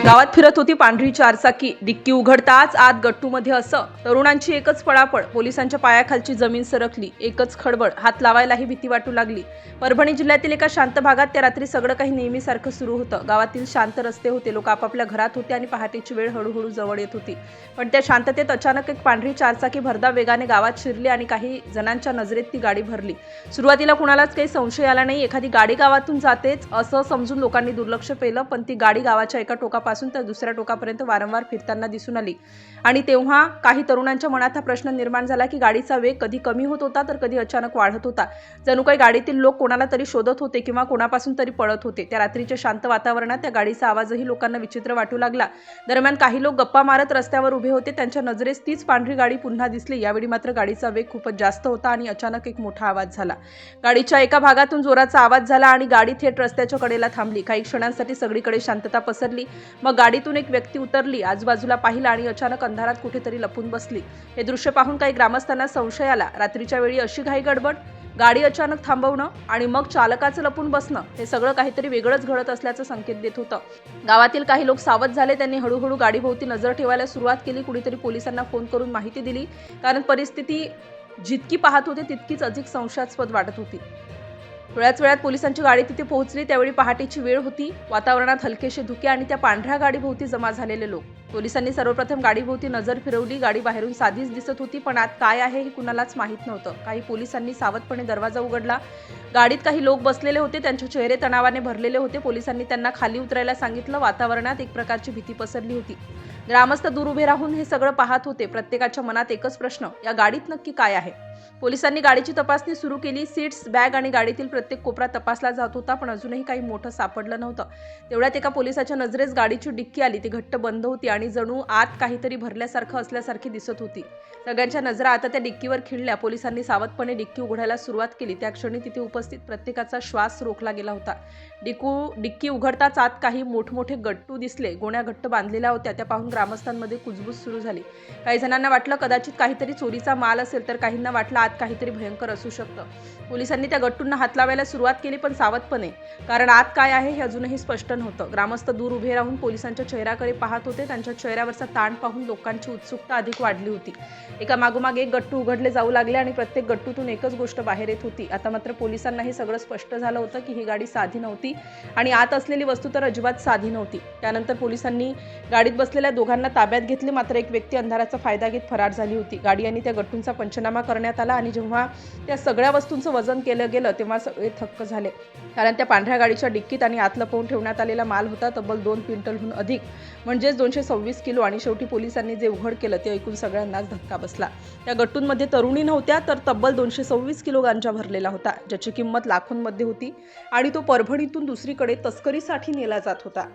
गावात फिरत होती पांढरी चारचाकी. डिक्की उघडताच आत गट्टूमध्ये असं. तरुणांची एकच पळापळ. पोलिसांच्या पायाखालची जमीन सरकली. एकच खडबड. हात लावायलाही भीती वाटू लागली. परभणी जिल्ह्यातील एका शांत भागात त्या रात्री सगळं काही नेहमीसारखं सुरू होतं. गावातील शांत रस्ते होते. लोक आपापल्या घरात होते आणि पहाटेची वेळ हळूहळू जवळ येत होती. पण त्या शांततेत अचानक एक पांढरी चारचाकी भरधाव वेगाने गावात शिरली आणि काही जणांच्या नजरेत ती गाडी भरली. सुरुवातीला कुणालाच काही संशय आला नाही. एखादी गाडी गावातून जातेच असं समजून लोकांनी दुर्लक्ष केलं. पण ती गाडी गावाच्या एका टोकापासून तर दुसऱ्या टोकापर्यंत वारंवार फिरताना दिसून आली. आणि तेव्हा काही तरुणांच्या मनात हा प्रश्न निर्माण झाला की गाडीचा वेग कधी कमी होत होता तर कधी अचानक वाढत होता. जणू काही गाडीतील लोक कोणाला तरी शोधत होते किंवा कोणापासून तरी पळत होते. त्या रात्रीच्या शांत वातावरणात त्या गाडीचा आवाजही लोकांना विचित्र वाटू लागला. दरम्यान काही लोक गप्पा मारत रस्त्यावर उभे होते. त्यांच्या नजरेस तीच पांढरी गाडी पुन्हा दिसली. यावेळी मात्र गाडीचा वेग खूपच जास्त होता आणि अचानक एक मोठा आवाज झाला. गाडीच्या एका भागातून जोराचा आवाज झाला आणि गाडी थेट रस्त्याच्या कडेला थांबली. काही क्षणांसाठी सगळीकडे शांतता पसरली. मग गाडीतून एक व्यक्ती उतरली, आजूबाजूला पाहिलं आणि अचानक अंधारात कुठेतरी लपून बसली. हे दृश्य पाहून काही ग्रामस्थांना संशय आला. रात्रीच्या वेळी अशी घाई गडबड, गाडी अचानक थांबवणं आणि मग चालकाचं लपून बसणं, हे सगळं काहीतरी वेगळंच घडत असल्याचं संकेत देत होतं. गावातील काही लोक सावध झाले. त्यांनी हळूहळू गाडीभोवती नजर ठेवायला सुरुवात केली. कुणीतरी पोलिसांना फोन करून माहिती दिली, कारण परिस्थिती जितकी पाहत होते तितकीच अधिक संशयास्पद वाटत होती. थोड्याच वेळात पोलिसांची गाडी तिथे पोहोचली. त्यावेळी पहाटेची वेळ होती. वातावरणात हलकेसे धुके आणि त्या पांढऱ्या गाडीभोवती जमा झालेले लोक. पोलिसांनी सर्वप्रथम गाडीभोवती नजर फिरवली. गाडी बाहेरून साधीच दिसत होती, पण आत काय आहे हे कुणालाच माहीत नव्हतं. काही पोलिसांनी सावधपणे दरवाजा उघडला. गाडीत काही लोक बसलेले होते. त्यांचे चेहरे तणावाने भरलेले होते. पोलिसांनी त्यांना खाली उतरायला सांगितलं. वातावरणात एक प्रकारची भीती पसरली होती. ग्रामस्थ दूर उभे राहून हे सगळं पाहत होते. प्रत्येकाच्या मनात एकच प्रश्न, या गाडीत नक्की काय आहे? पोलिसांनी गाडीची तपासणी सुरू केली. सीट्स, बॅग आणि गाडीतील प्रत्येक कोपरा तपासला जात होता, पण अजूनही काही मोठं सापडलं नव्हतं. तेवढ्यात एका पोलिसाच्या नजरेस गाडीची डिक्की आली. ती घट्ट बंद होती आणि जणू आत काहीतरी भरल्यासारखं असल्यासारखी दिसत होती. सगळ्यांच्या नजरा आता त्या डिक्कीवर खिळल्या. पोलिसांनी सावधपणे डिक्की उघडायला सुरुवात केली. त्या क्षणी तिथे उपस्थित प्रत्येकाचा श्वास रोखला गेला होता. डिक्की उघडताच आत काही मोठमोठे गट्टू दिसले. गोण्या घट्ट बांधलेल्या होत्या. त्या पाहून ग्रामस्थांमध्ये कुजबूज सुरू झाली. काही जणांना वाटलं कदाचित काहीतरी चोरीचा माल असेल, तर काहींना वाटलं आत काहीतरी भयंकर असू शकतं. पोलिसांनी त्या गट्टूंना हात लावायला सुरुवात केली, पण सावधपणे, कारण आत काय आहे हे अजूनही स्पष्ट नव्हतं. ग्रामस्थ दूर उभे राहून पोलिसांच्या चेहऱ्याकडे पाहत होते. त्यांच्या चेहऱ्यावरचा ताण पाहून लोकांची उत्सुकता अधिक वाढली होती. एका मागोमाग एक गट्टू उघडले जाऊ लागले आणि प्रत्येक गट्टूतून एकच गोष्ट बाहेर येत होती. आता मात्र पोलिसांना हे सगळं स्पष्ट झालं होतं की ही गाडी साधी नव्हती आणि आत असलेली वस्तू तर अजिबात साधी नव्हती. त्यानंतर पोलिसांनी गाडीत बसलेल्या दोघांना ताब्यात घेतले. मात्र एक व्यक्ती अंधाराचा फायदा घेत फरार झाली होती. गाडी आणि त्या गट्टूंचा पंचनामा करण्यात आला आणि जेव्हा त्या सगळ्या वस्तूंचं वजन केलं गेलं तेव्हा सगळे थक्क झाले, कारण त्या पांढऱ्या गाडीच्या डिक्कीत आणि आत लपवून ठेवण्यात आलेला माल होता तब्बल 2 क्विंटलहून अधिक, म्हणजेच 226 किलो. आणि शेवटी पोलिसांनी जे उघड केलं ते ऐकून सगळ्यांनाच धक्का बसला. त्या गट्टूंमध्ये तरुणी नव्हत्या, तर तब्बल 226 किलो गांजा भरलेला होता, ज्याची किंमत लाखोंमध्ये होती आणि तो परभणीतून दुसरीकडे तस्करीसाठी नेला जात होता.